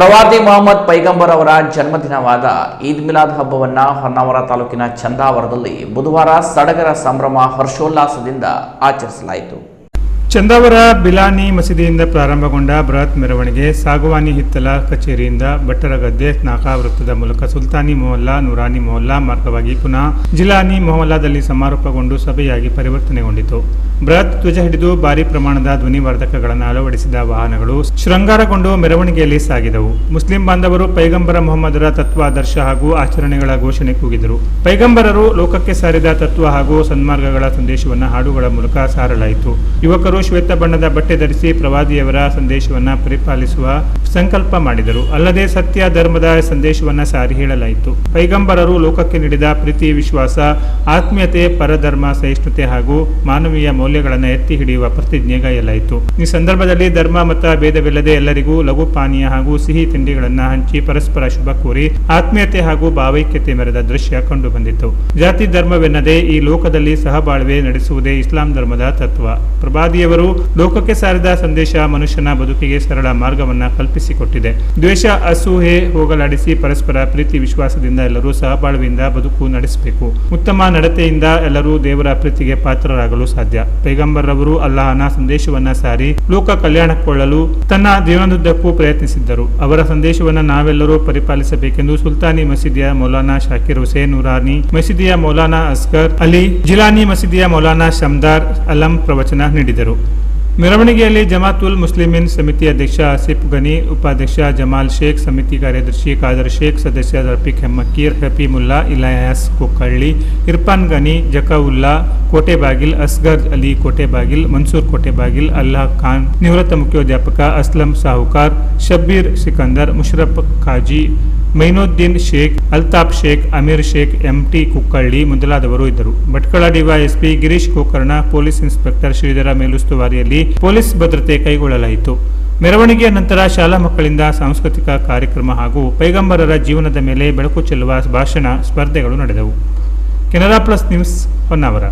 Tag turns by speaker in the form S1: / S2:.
S1: ಪ್ರವಾದಿ ಮೊಹಮ್ಮದ್ ಪೈಗಂಬರ್ ಅವರ ಜನ್ಮದಿನವಾದ ಈದ್ ಮಿಲಾದ್ ಹಬ್ಬವನ್ನು ಹೊನ್ನಾವರ ತಾಲೂಕಿನ ಚಂದಾವರದಲ್ಲಿ ಬುಧವಾರ ಸಡಗರ ಸಂಭ್ರಮ ಹರ್ಷೋಲ್ಲಾಸದಿಂದ ಆಚರಿಸಲಾಯಿತು.
S2: ಚಂದಾವರ ಬಿಲಾನಿ ಮಸೀದಿಯಿಂದ ಪ್ರಾರಂಭಗೊಂಡ ಬೃಹತ್ ಮೆರವಣಿಗೆ ಸಾಗುವಾನಿ ಹಿತ್ತಲ ಕಚೇರಿಯಿಂದ ಭಟ್ಟರಗದ್ದೆ ನಾಕಾ ವೃತ್ತದ ಮೂಲಕ ಸುಲ್ತಾನಿ ಮೊಹಲ್ಲಾ ನೂರಾನಿ ಮೊಹಲ್ಲಾ ಮಾರ್ಗವಾಗಿ ಪುನಃ ಜಿಲಾನಿ ಮೊಹಲ್ಲಾದಲ್ಲಿ ಸಮಾರೋಪಗೊಂಡು ಸಭೆಯಾಗಿ ಪರಿವರ್ತನೆಗೊಂಡಿತು. ಬೃಹತ್ ಧ್ವಜ ಹಿಡಿದು ಭಾರಿ ಪ್ರಮಾಣದ ಧ್ವನಿವರ್ಧಕಗಳನ್ನು ಅಳವಡಿಸಿದ ವಾಹನಗಳು ಶೃಂಗಾರಗೊಂಡು ಮೆರವಣಿಗೆಯಲ್ಲಿ ಸಾಗಿದವು. ಮುಸ್ಲಿಂ ಬಾಂಧವರು ಪೈಗಂಬರ ಮೊಹಮ್ಮದರ ತತ್ವಾದರ್ಶ ಹಾಗೂ ಆಚರಣೆಗಳ ಘೋಷಣೆ ಕೂಗಿದರು. ಪೈಗಂಬರರು ಲೋಕಕ್ಕೆ ಸಾರಿದ ತತ್ವ ಹಾಗೂ ಸನ್ಮಾರ್ಗಗಳ ಸಂದೇಶವನ್ನು ಹಾಡುಗಳ ಮೂಲಕ ಸಾರಲಾಯಿತು. ಯುವಕರು ಶ್ವೇತ ಬಣ್ಣದ ಬಟ್ಟೆ ಧರಿಸಿ ಪ್ರವಾದಿಯವರ ಸಂದೇಶವನ್ನು ಪರಿಪಾಲಿಸುವ ಸಂಕಲ್ಪ ಮಾಡಿದರು. ಅಲ್ಲದೆ ಸತ್ಯ ಧರ್ಮದ ಸಂದೇಶವನ್ನು ಸಾರಿ ಹೇಳಲಾಯಿತು. ಪೈಗಂಬರರು ಲೋಕಕ್ಕೆ ನೀಡಿದ ಪ್ರೀತಿ, ವಿಶ್ವಾಸ, ಆತ್ಮೀಯತೆ, ಪರಧರ್ಮ, ಸಹಿಷ್ಣುತೆ ಹಾಗೂ ಮಾನವೀಯ ಮೌಲ್ಯಗಳನ್ನು ಎತ್ತಿ ಹಿಡಿಯುವ ಪ್ರತಿಜ್ಞೆಗಾಯಲಾಯಿತು. ಈ ಸಂದರ್ಭದಲ್ಲಿ ಧರ್ಮ ಮತ ಭೇದವಿಲ್ಲದೆ ಎಲ್ಲರಿಗೂ ಲಘು ಪಾನೀಯ ಹಾಗೂ ಸಿಹಿ ತಿಂಡಿಗಳನ್ನು ಹಂಚಿ ಪರಸ್ಪರ ಶುಭ ಕೋರಿ ಆತ್ಮೀಯತೆ ಹಾಗೂ ಭಾವೈಕ್ಯತೆ ಮೆರೆದ ದೃಶ್ಯ ಕಂಡುಬಂದಿತು. ಜಾತಿ ಧರ್ಮವೆನ್ನದೇ ಈ ಲೋಕದಲ್ಲಿ ಸಹಬಾಳ್ವೆ ನಡೆಸುವುದೇ ಇಸ್ಲಾಂ ಧರ್ಮದ ತತ್ವ. ಪ್ರವಾದಿಯವರು ಲೋಕಕ್ಕೆ ಸಾರಿದ ಸಂದೇಶ ಮನುಷ್ಯನ ಬದುಕಿಗೆ ಸರಳ ಮಾರ್ಗವನ್ನು ಕಲ್ಪಿಸಿಕೊಟ್ಟಿದೆ. ದ್ವೇಷ, ಅಸೂಹೆ ಹೋಗಲಾಡಿಸಿ ಪರಸ್ಪರ ಪ್ರೀತಿ ವಿಶ್ವಾಸದಿಂದ ಎಲ್ಲರೂ ಸಹಬಾಳ್ವೆಯಿಂದ ಬದುಕು ನಡೆಸಬೇಕು. ಉತ್ತಮ ನಡತೆಯಿಂದ ಎಲ್ಲರೂ ದೇವರ ಪ್ರೀತಿಗೆ ಪಾತ್ರರಾಗಲು ಸಾಧ್ಯ. ಪೈಗಂಬರ್ರವರು ಅಲ್ಲಾಹನ ಸಂದೇಶವನ್ನ ಸಾರಿ ಲೋಕ ಕಲ್ಯಾಣಕ್ಕೊಳ್ಳಲು ತನ್ನ ಜೀವನದುದ್ದಕ್ಕೂ ಪ್ರಯತ್ನಿಸಿದ್ದರು. ಅವರ ಸಂದೇಶವನ್ನು ನಾವೆಲ್ಲರೂ ಪರಿಪಾಲಿಸಬೇಕೆಂದು ಸುಲ್ತಾನಿ ಮಸೀದಿಯ ಮೌಲಾನಾ ಶಾಕಿರ್ ಹುಸೇನ್, ನೂರಾನಿ ಮಸೀದಿಯ ಮೌಲಾನಾ ಅಸ್ಗರ್ ಅಲಿ, ಜಿಲಾನಿ ಮಸೀದಿಯ ಮೌಲಾನಾ ಶಮ್ದಾರ್ ಅಲಂ ಪ್ರವಚನ ನೀಡಿದರು. ಮೆರವಣಿಗೆಯಲ್ಲಿ ಜಮಾತುಲ್ ಮುಸ್ಲಿಮೀನ್ ಸಮಿತಿ ಅಧ್ಯಕ್ಷ ಆಸಿಫ್ ಗನಿ, ಉಪಾಧ್ಯಕ್ಷ ಜಮಾಲ್ ಶೇಖ್, ಸಮಿತಿ ಕಾರ್ಯದರ್ಶಿ ಖಾದರ್ ಶೇಖ್, ಸದಸ್ಯ ರಫೀಕ್ ಹೆಮ್ಮಕ್ಕೀರ್, ಹಫೀಮುಲ್ಲಾ, ಇಲಿಯಾಸ್ ಕೊಕ್ಕಳ್ಳಿ, ಇರ್ಫಾನ್ ಗನಿ, ಜಕಾವುಲ್ಲಾ ಕೋಟೆಬಾಗಿಲ್, ಅಸ್ಗರ್ ಅಲಿ ಕೋಟೆಬಾಗಿಲ್, ಮನ್ಸೂರ್ ಕೋಟೆಬಾಗಿಲ್, ಅಲ್ಲಾಹ್ ಖಾನ್, ನಿವೃತ್ತ ಮುಖ್ಯೋಧ್ಯಾಪಕ ಅಸ್ಲಂ ಸಾಹುಕಾರ್, ಶಬ್ಬೀರ್ ಸಿಕಂದರ್, ಮುಷರಫ್ ಖಾಜಿ, ಮೈನುದ್ದೀನ್ ಶೇಖ್, ಅಲ್ತಾಫ್ ಶೇಖ್, ಅಮೀರ್ ಶೇಖ್, ಎಂಟಿ ಕುಕ್ಕಳ್ಳಿ ಮೊದಲಾದವರು ಇದ್ದರು. Bhatkal DYSP Girish Gokarna, police inspector Shridhara ಮೇಲುಸ್ತುವಾರಿಯಲ್ಲಿ ಪೊಲೀಸ್ ಭದ್ರತೆ ಕೈಗೊಳ್ಳಲಾಯಿತು. ಮೆರವಣಿಗೆಯ ನಂತರ ಶಾಲಾ ಮಕ್ಕಳಿಂದ ಸಾಂಸ್ಕೃತಿಕ ಕಾರ್ಯಕ್ರಮ ಹಾಗೂ ಪೈಗಂಬರರ ಜೀವನದ ಮೇಲೆ ಬೆಳಕು ಚೆಲ್ಲುವ ಭಾಷಣ ಸ್ಪರ್ಧೆಗಳು ನಡೆದವು. Canara plus news Honnavar.